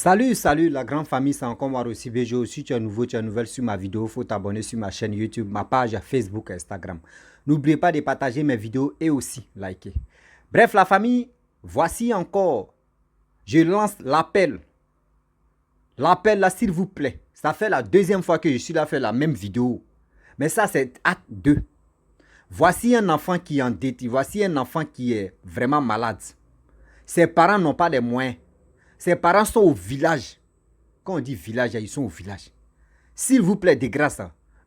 Salut la grande famille, c'est encore moi aussi BGO. Si tu es nouveau, tu es nouvelle sur ma vidéo, il faut t'abonner sur ma chaîne YouTube, ma page Facebook, Instagram. N'oubliez pas de partager mes vidéos et aussi liker. Bref la famille, voici encore, je lance l'appel. L'appel là s'il vous plaît. Ça fait la deuxième fois que je suis là faire la même vidéo. Mais ça c'est acte 2. Voici un enfant qui est endetté, voici un enfant qui est vraiment malade. Ses parents n'ont pas de moyens. Ses parents sont au village. Quand on dit village, ils sont au village. S'il vous plaît, de grâce,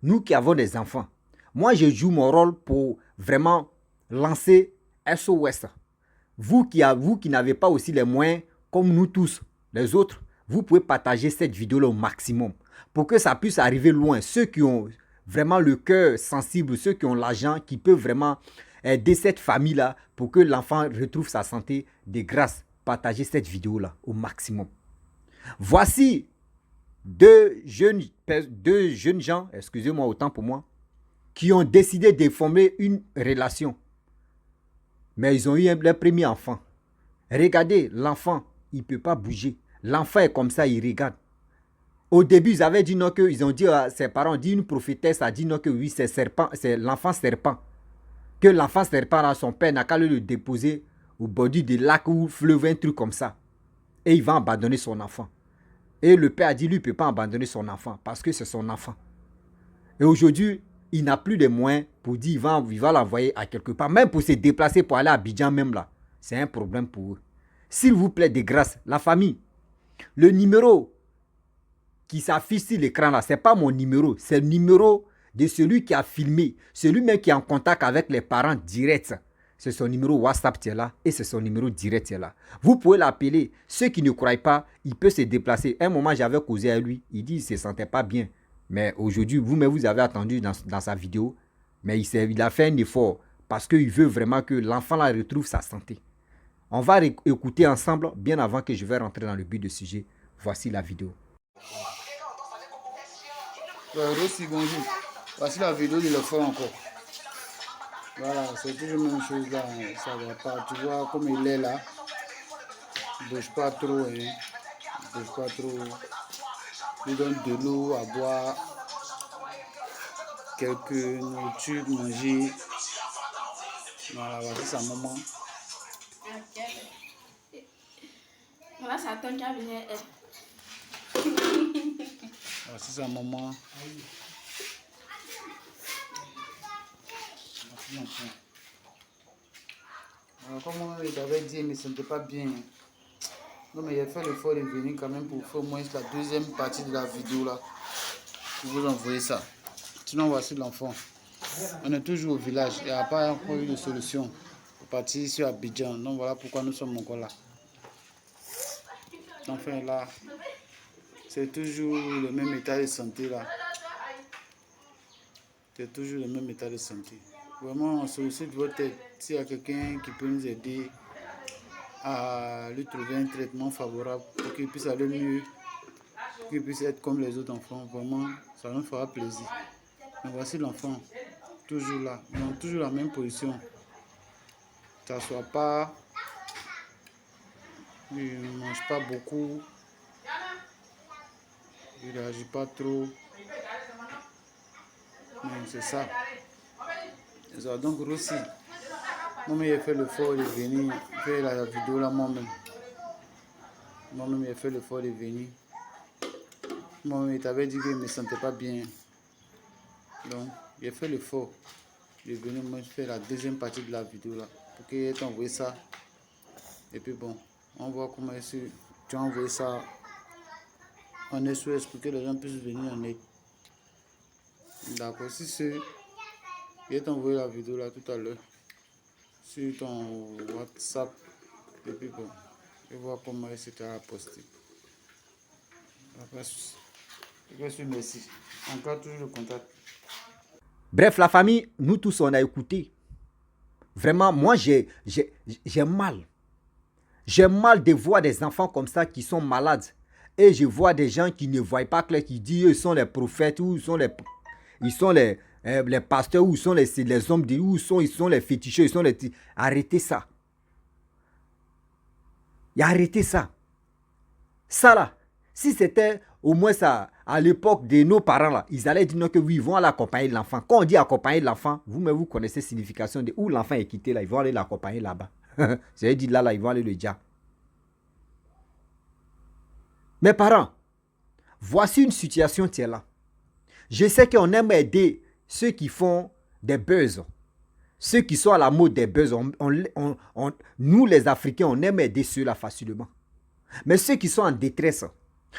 nous qui avons des enfants, moi je joue mon rôle pour vraiment lancer SOS. Vous qui n'avez pas aussi les moyens, comme nous tous, les autres, vous pouvez partager cette vidéo-là au maximum pour que ça puisse arriver loin. Ceux qui ont vraiment le cœur sensible, ceux qui ont l'argent, qui peuvent vraiment aider cette famille-là pour que l'enfant retrouve sa santé, de grâce, partagez cette vidéo-là au maximum. Voici deux jeunes gens, excusez-moi autant pour moi, qui ont décidé de former une relation. Mais ils ont eu leur premier enfant. Regardez, l'enfant, il ne peut pas bouger. L'enfant est comme ça, il regarde. Au début, ils avaient dit non, que, ils ont dit à ses parents, dit une prophétesse a dit non, que oui, c'est l'enfant serpent. Que l'enfant serpent, son père n'a qu'à le déposer au bord du lac ou fleuve, un truc comme ça. Et il va abandonner son enfant. Et le père a dit, lui, il ne peut pas abandonner son enfant parce que c'est son enfant. Et aujourd'hui, il n'a plus de moyens pour dire, il va l'envoyer à quelque part. Même pour se déplacer, pour aller à Abidjan même là. C'est un problème pour eux. S'il vous plaît, de grâce, la famille, le numéro qui s'affiche sur l'écran là, ce n'est pas mon numéro. C'est le numéro de celui qui a filmé. Celui-même qui est en contact avec les parents directs. C'est son numéro WhatsApp qui est là et c'est son numéro direct qui est là. Vous pouvez l'appeler. Ceux qui ne croient pas, il peut se déplacer. Un moment, j'avais causé à lui. Il dit qu'il ne se sentait pas bien. Mais aujourd'hui, vous-même, vous avez attendu dans sa vidéo. Mais il a fait un effort parce qu'il veut vraiment que l'enfant là retrouve sa santé. On va écouter ensemble bien avant que je vais rentrer dans le but du sujet. Voici la vidéo. Aussi, bonjour. Voici la vidéo de l'enfant encore. Voilà, c'est toujours la même chose là, ça va pas. Tu vois comme il est là. Il ne bouge pas trop, hein. Il ne bouge pas trop. Il donne de l'eau à boire, quelques nourritures, manger. Voilà, voici sa maman. Voilà, ça attend qu'à venir. Voici sa maman. Comme il avait dit, il ne se sentait pas bien. Non, mais il a fait l'effort de venir quand même pour faire au moins la deuxième partie de la vidéo là. Pour vous envoyer ça. Sinon, voici l'enfant. On est toujours au village. Il n'y a pas encore eu de solution pour partir sur Abidjan. Donc voilà pourquoi nous sommes encore là. Enfin là, c'est toujours le même état de santé là. C'est toujours le même état de santé. Vraiment, on sollicite votre aide. S'il y a quelqu'un qui peut nous aider à lui trouver un traitement favorable pour qu'il puisse aller mieux, pour qu'il puisse être comme les autres enfants, vraiment, ça nous fera plaisir. Mais voici l'enfant, toujours là, dans toujours la même position. Ça ne s'assoit pas, il ne mange pas beaucoup, il ne réagit pas trop. C'est ça. Donc aussi, moi-même j'ai fait l'effort de venir faire la vidéo là moi-même. Moi-même j'ai fait l'effort de venir. Moi-même il t'avait dit qu'il ne me sentait pas bien. Donc j'ai fait l'effort de venir moi faire la deuxième partie de la vidéo là. Pour qu'il t'ait envoyé ça. Et puis bon, on voit comment tu as envoyé ça en SOS pour que les gens puissent venir en aide. D'accord, si c'est... Je vais t'envoyer la vidéo là tout à l'heure sur ton WhatsApp. Et puis bon, je vais voir comment c'était posté. Merci. Encore toujours le contact. Bref, la famille, nous tous, on a écouté. Vraiment, moi, j'ai mal. J'ai mal de voir des enfants comme ça qui sont malades. Et je vois des gens qui ne voient pas clair, qui disent ils sont les prophètes, ou ils sont les pasteurs, ou ils sont les hommes, où ils sont les féticheurs, ils sont les... Arrêtez ça. Arrêtez ça. Ça là, Si c'était au moins ça, à l'époque de nos parents, là, ils allaient dire non, que oui, ils vont aller accompagner l'enfant. Quand on dit accompagner l'enfant, vous-même, vous connaissez la signification de où l'enfant est quitté, là, ils vont aller l'accompagner là-bas. J'ai dit là, ils vont aller le dire. Mes parents, voici une situation qui est là. Je sais qu'on aime aider ceux qui font des buzz. Ceux qui sont à la mode des buzz. Nous, les Africains, on aime aider ceux-là facilement. Mais ceux qui sont en détresse,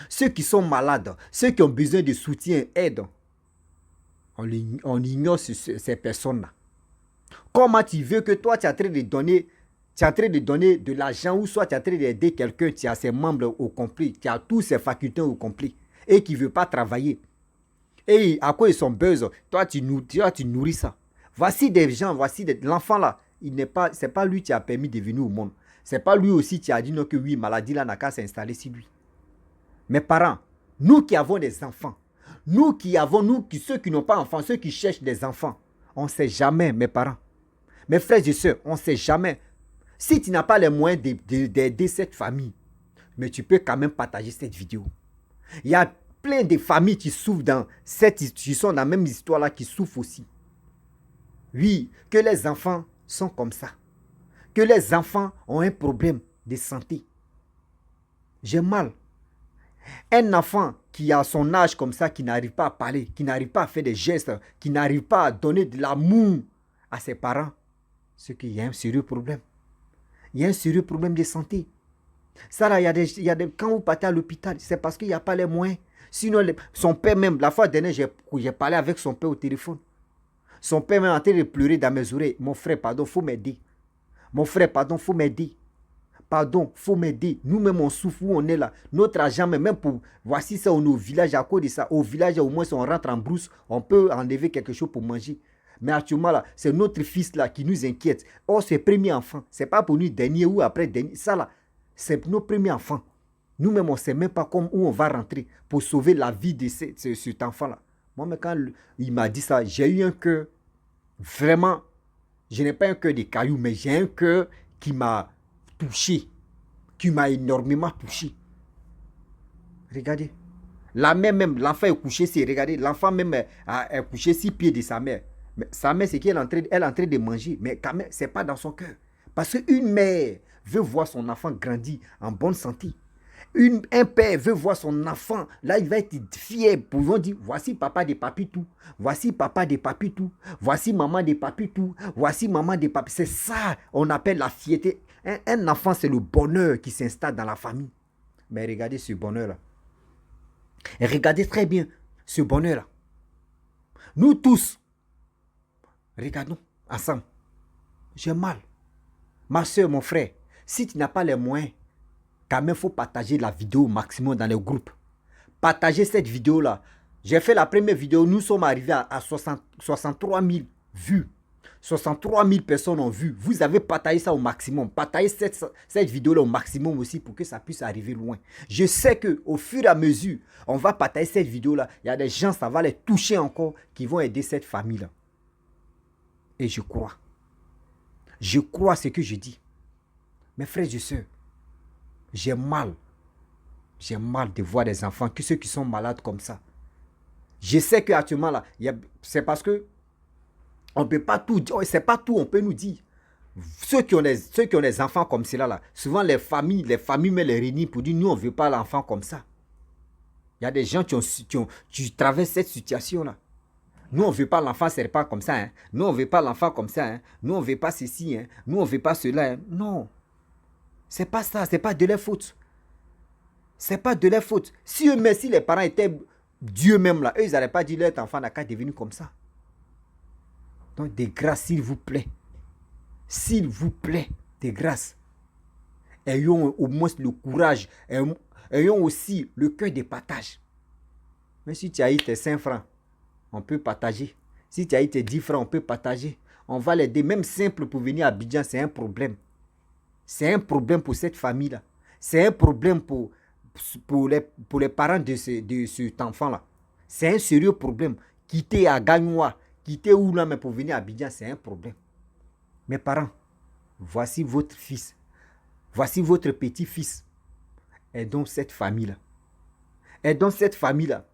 ceux qui sont malades, ceux qui ont besoin de soutien, aide, on ignore ces personnes-là. Comment tu veux que toi, tu es en train de donner, de l'argent ou soit tu es en train d'aider quelqu'un, tu as ses membres au complet, tu as tous ses facultés au complet et qui ne veut pas travailler. Et à quoi ils sont besoin, toi, tu nourris ça. Voici des gens, l'enfant là, c'est pas lui qui a permis de venir au monde. C'est pas lui aussi qui a dit non que oui, maladie là n'a qu'à s'installer sur lui. Mes parents, nous qui avons des enfants, ceux qui n'ont pas d'enfants, ceux qui cherchent des enfants, on ne sait jamais, mes parents. Mes frères et sœurs, on ne sait jamais. Si tu n'as pas les moyens d'aider cette famille, mais tu peux quand même partager cette vidéo. Il y a plein de familles qui souffrent qui sont dans la même histoire là, qui souffrent aussi. Oui, que les enfants sont comme ça. Que les enfants ont un problème de santé. J'ai mal. Un enfant qui a son âge comme ça, qui n'arrive pas à parler, qui n'arrive pas à faire des gestes, qui n'arrive pas à donner de l'amour à ses parents, c'est qu'il y a un sérieux problème. Il y a un sérieux problème de santé. Ça là, quand vous partez à l'hôpital, c'est parce qu'il n'y a pas les moyens. Sinon, son père même, la fois dernière, j'ai parlé avec son père au téléphone. Son père même en train de pleurer dans mes oreilles. Mon frère, pardon, il faut m'aider. Mon frère, pardon, il faut m'aider. Pardon, il faut m'aider. Nous-mêmes, on souffre où on est là. Notre argent, même pour... Voici ça, on est au village à cause de ça. Au village, au moins, si on rentre en brousse, on peut enlever quelque chose pour manger. Mais actuellement, là, c'est notre fils là qui nous inquiète. Oh, c'est le premier enfant. Ce n'est pas pour nous dernier ou après dernier. Ça là, c'est nos premiers enfants. Nous-mêmes, on ne sait même pas où on va rentrer pour sauver la vie de cet enfant-là. Moi, mais quand il m'a dit ça, j'ai eu un cœur vraiment... Je n'ai pas un cœur de caillou, mais j'ai un cœur qui m'a touché, qui m'a énormément touché. Regardez. La mère même, l'enfant est couché, regardez, l'enfant même est couché 6 pieds de sa mère. Mais sa mère, c'est qu'elle est en train de manger, mais quand même, ce n'est pas dans son cœur. Parce qu'une mère veut voir son enfant grandir en bonne santé. Un père veut voir son enfant, là il va être fier pour dire voici papa de papitou, voici papa de papitou, voici maman de papitou, voici maman de papitou. C'est ça on appelle la fierté. Un enfant c'est le bonheur qui s'installe dans la famille. Mais regardez ce bonheur là. Et regardez très bien ce bonheur là. Nous tous, regardons ensemble. J'ai mal. Ma soeur, mon frère, si tu n'as pas les moyens, quand même, il faut partager la vidéo au maximum dans les groupes. Partagez cette vidéo-là. J'ai fait la première vidéo, nous sommes arrivés à 63 000 vues. 63 000 personnes ont vu. Vous avez partagé ça au maximum. Partagez cette vidéo-là au maximum aussi pour que ça puisse arriver loin. Je sais qu'au fur et à mesure, on va partager cette vidéo-là. Il y a des gens, ça va les toucher encore, qui vont aider cette famille-là. Et je crois. Je crois ce que je dis. Mes frères et sœurs, j'ai mal. J'ai mal de voir des enfants, que ceux qui sont malades comme ça. Je sais qu'actuellement, là, c'est parce que on ne peut pas tout dire. C'est pas tout, on peut nous dire. Ceux qui ont des enfants comme cela, là, souvent les familles me les réunissent pour dire, nous, on ne veut pas l'enfant comme ça. Il y a des gens qui traversent cette situation-là. Nous, on ne veut pas l'enfant, ce n'est pas comme ça. Hein. Nous, on ne veut pas l'enfant comme ça. Hein. Nous, on ne veut pas ceci. Hein. Nous, on ne veut pas cela. Hein. Non. C'est pas ça, c'est pas de leur faute. C'est pas de leur faute. Si les parents étaient Dieu même là, eux, ils n'allaient pas dire leur enfant n'a qu'à devenir comme ça. Donc, de grâce, s'il vous plaît. S'il vous plaît, de grâce. Ayons au moins le courage. Ayons aussi le cœur de partage. Mais si tu as eu tes 5 francs, on peut partager. Si tu as eu tes 10 francs, on peut partager. On va l'aider. Même simple pour venir à Abidjan, c'est un problème. C'est un problème pour cette famille-là. C'est un problème pour les parents de cet enfant-là. C'est un sérieux problème. Quitter à Gagnoua, quitter où là, mais pour venir à Abidjan, c'est un problème. Mes parents, voici votre fils. Voici votre petit-fils. Et donc cette famille-là. Et dans cette famille-là,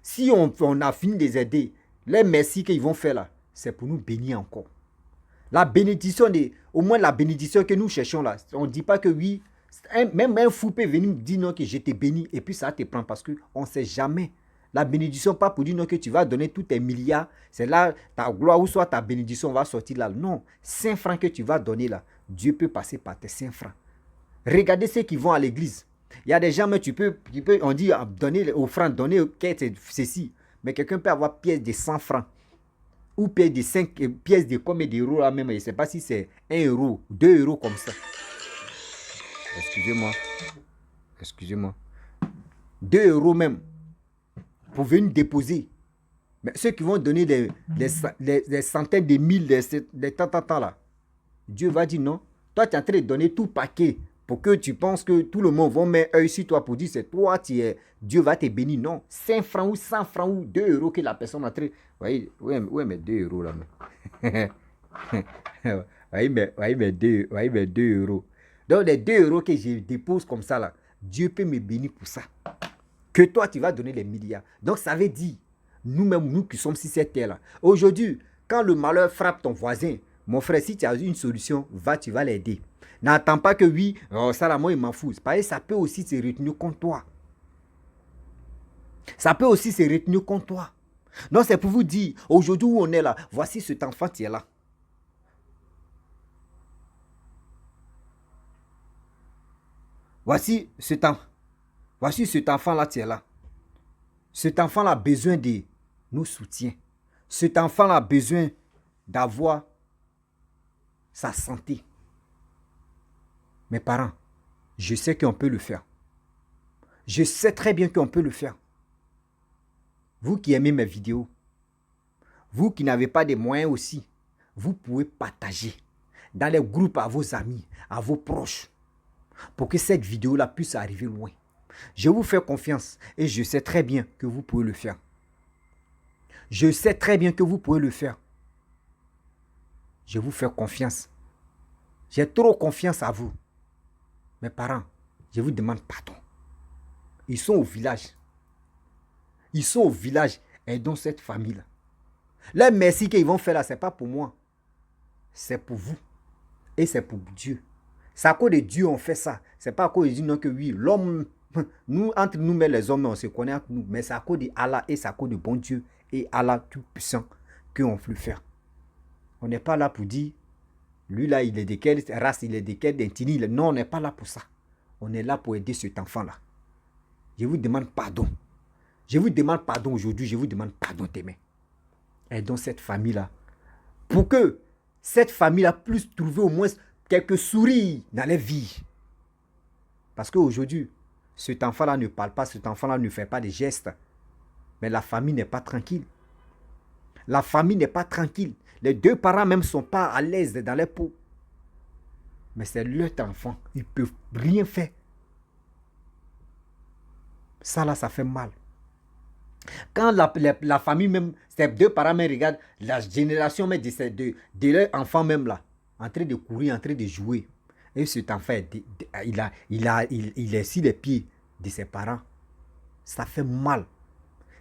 si on a fini de les aider, les merci qu'ils vont faire là, c'est pour nous bénir encore. La bénédiction, au moins la bénédiction que nous cherchons là, on ne dit pas que oui, même un fou peut venir dire non que je t'ai béni et puis ça te prend parce qu'on ne sait jamais. La bénédiction, pas pour dire non que tu vas donner tous tes milliards, c'est là ta gloire ou soit ta bénédiction va sortir là. Non, 5 francs que tu vas donner là, Dieu peut passer par tes 5 francs. Regardez ceux qui vont à l'église. Il y a des gens, mais on dit donner offrande, donner ceci. Mais quelqu'un peut avoir pièce de 100 francs. Ou pièce de 5, pièce de combien d'euros là même. Je ne sais pas si c'est 1 euro, 2 euros comme ça. Excusez-moi. 2 euros même. Pour venir déposer. Mais ceux qui vont donner des centaines de mille, des temps là. Dieu va dire non. Toi, tu es en train de donner tout paquet. Pour que tu penses que tout le monde va mettre œil sur toi pour dire c'est toi, Dieu va te bénir. Non, 5 francs ou 100 francs ou 2 euros que la personne a traité. Oui, mais 2 euros là. Oui, mais 2 euros. Donc les 2 euros que je dépose comme ça là, Dieu peut me bénir pour ça. Que toi, tu vas donner les milliards. Donc ça veut dire, nous-mêmes, nous qui sommes sur cette terre-là, aujourd'hui, quand le malheur frappe ton voisin, mon frère, si tu as une solution, tu vas l'aider. N'attends pas que oui, ça là, moi, il m'en fout. Parce que ça peut aussi se retenir contre toi. Ça peut aussi se retenir contre toi. Donc, c'est pour vous dire, aujourd'hui où on est là, voici cet enfant qui est là. Voici cet enfant-là qui est là. Cet enfant-là a besoin de nos soutiens. Cet enfant-là a besoin d'avoir sa santé. Mes parents, je sais qu'on peut le faire. Je sais très bien qu'on peut le faire. Vous qui aimez mes vidéos, vous qui n'avez pas de moyens aussi, vous pouvez partager dans les groupes à vos amis, à vos proches, pour que cette vidéo-là puisse arriver loin. Je vous fais confiance et je sais très bien que vous pouvez le faire. Je sais très bien que vous pouvez le faire. Je vous fais confiance. J'ai trop confiance à vous. Mes parents, je vous demande pardon. Ils sont au village. Ils sont au village et dans cette famille-là. Les merci qu'ils vont faire là, ce n'est pas pour moi. C'est pour vous. Et c'est pour Dieu. C'est à cause de Dieu on fait ça. Ce n'est pas à cause de Dieu non que oui, l'homme, nous, entre nous, mais les hommes, on se connaît entre nous. Mais c'est à cause de Allah et c'est à cause de bon Dieu et Allah tout-puissant qu'on peut le faire. On n'est pas là pour dire, lui là, il est de quelle race, il est de quelle ethnie. Non, on n'est pas là pour ça. On est là pour aider cet enfant-là. Je vous demande pardon. Je vous demande pardon aujourd'hui, je vous demande pardon demain. Aidons cette famille-là. Pour que cette famille-là puisse trouver au moins quelques sourires dans les vies. Parce qu'aujourd'hui, cet enfant-là ne parle pas, cet enfant-là ne fait pas de gestes. Mais la famille n'est pas tranquille. La famille n'est pas tranquille. Les deux parents même ne sont pas à l'aise dans les peaux. Mais c'est leur enfant. Ils ne peuvent rien faire. Ça là, ça fait mal. Quand la famille même, ces deux parents même regardent la génération même de leur enfant même là, en train de courir, en train de jouer. Et cet enfant, il est sur les pieds de ses parents. Ça fait mal.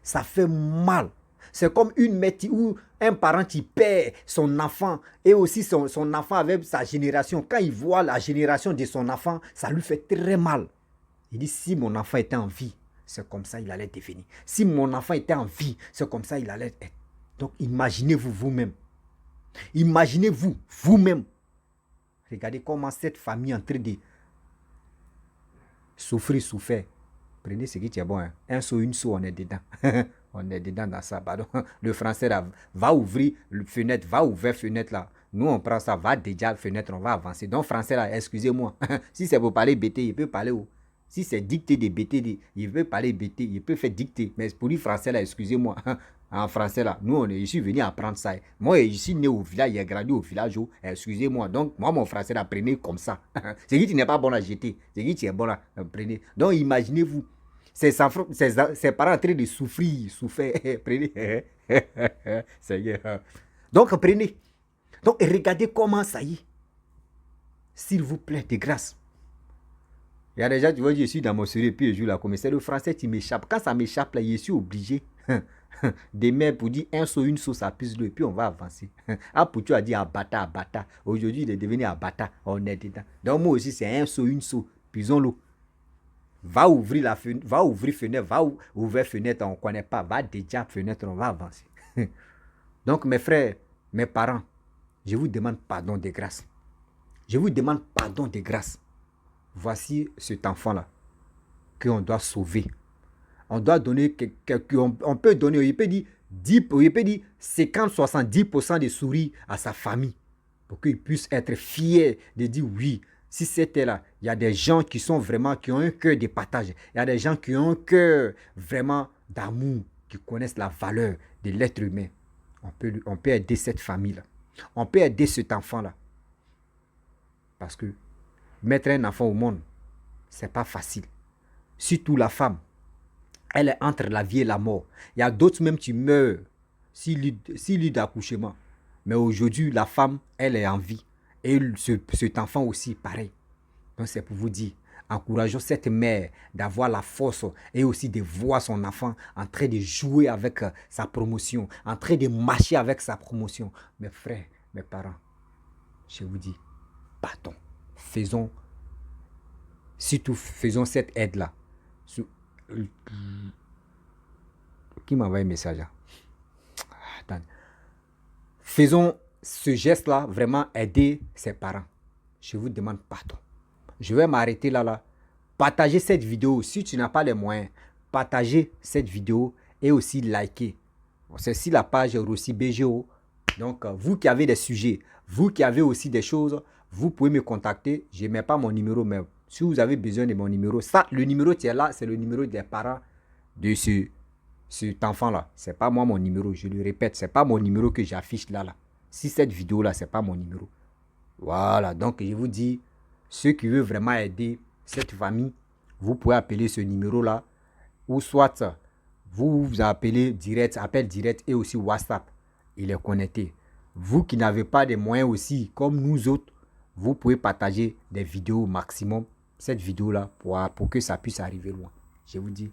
Ça fait mal. C'est comme une mère ou un parent qui perd son enfant et aussi son enfant avec sa génération. Quand il voit la génération de son enfant, ça lui fait très mal. Il dit, si mon enfant était en vie, c'est comme ça il allait devenir. Si mon enfant était en vie, c'est comme ça il allait être. Donc imaginez-vous vous-même. Imaginez-vous vous-même. Regardez comment cette famille est en train de souffrir. Prenez ce qui est bon. Hein. Un saut, une saut, on est dedans. On est dedans dans ça. Pardon. Le français là, va ouvrir la fenêtre, va ouvrir la fenêtre là. Nous on prend ça, va déjà la fenêtre, on va avancer. Donc français là, excusez-moi. Si c'est pour parler BT, il peut parler où? Si c'est dicté de BT, il veut parler BT, il peut faire dicter. Mais pour lui français là, excusez-moi. En français là, nous je suis venu apprendre ça. Moi je suis né au village, j'ai grandi au village. Excusez-moi. Donc moi mon français là, prenez comme ça. C'est qui n'est pas bon à jeter. C'est qui est bon là, prenez. Donc imaginez-vous. Ses parents en train de souffrir. Prenez. Donc prenez. Donc regardez comment ça y est. S'il vous plaît, de grâce. Il y a des gens, tu vois, je suis dans mon sérieux, puis je joue la comédie. C'est le français qui m'échappe. Quand ça m'échappe, là, je suis obligé d'aimer pour dire un saut, une sauce, ça pisse le, et puis on va avancer. Ah, pour tu as dit abata, abata. Aujourd'hui, il est devenu abata. On est dedans. Donc, moi aussi, c'est un saut, une sauce. Pisons-le. Va ouvrir la fenêtre, va ouvrir fenêtre, va ouvrir fenêtre, on ne connaît pas. Va déjà fenêtre, on va avancer. Donc, mes frères, mes parents, je vous demande pardon de grâce. Je vous demande pardon de grâce. Voici cet enfant-là qu'on doit sauver. On doit donner, on peut donner, il peut dire 10, il peut dire 50, 70% de souris à sa famille pour qu'il puisse être fier de dire oui. Si c'était là, il y a des gens qui sont vraiment, qui ont un cœur de partage. Il y a des gens qui ont un cœur vraiment d'amour, qui connaissent la valeur de l'être humain. On peut aider cette famille-là. On peut aider cet enfant-là. Parce que mettre un enfant au monde, c'est pas facile. Surtout la femme, elle est entre la vie et la mort. Il y a d'autres même qui meurent s'il lit d'accouchement. Mais aujourd'hui, la femme, elle est en vie. Et cet enfant aussi, pareil. Donc c'est pour vous dire, encourageons cette mère d'avoir la force et aussi de voir son enfant en train de jouer avec sa promotion, en train de marcher avec sa promotion. Mes frères, mes parents, je vous dis, pardon. Surtout faisons cette aide-là. Qui m'a envoyé un message là? Attends. Faisons ce geste-là, vraiment aider ses parents. Je vous demande pardon. Je vais m'arrêter là. Partagez cette vidéo. Si tu n'as pas les moyens, partagez cette vidéo et aussi likez. C'est sur la page Rossi BGO. Donc, vous qui avez des sujets, vous qui avez aussi des choses, vous pouvez me contacter. Je ne mets pas mon numéro, mais si vous avez besoin de mon numéro, ça, le numéro qui est là, c'est le numéro des parents de cet enfant-là. Ce n'est pas moi mon numéro, je le répète, ce n'est pas mon numéro que j'affiche là. Si cette vidéo-là, ce n'est pas mon numéro. Voilà, donc je vous dis, ceux qui veulent vraiment aider cette famille, vous pouvez appeler ce numéro-là, ou soit vous appelez direct, appel direct et aussi WhatsApp. Il est connecté. Vous qui n'avez pas de moyens aussi, comme nous autres, vous pouvez partager des vidéos au maximum, cette vidéo-là, pour que ça puisse arriver loin. Je vous dis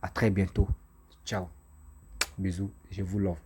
à très bientôt. Ciao. Bisous. Je vous love.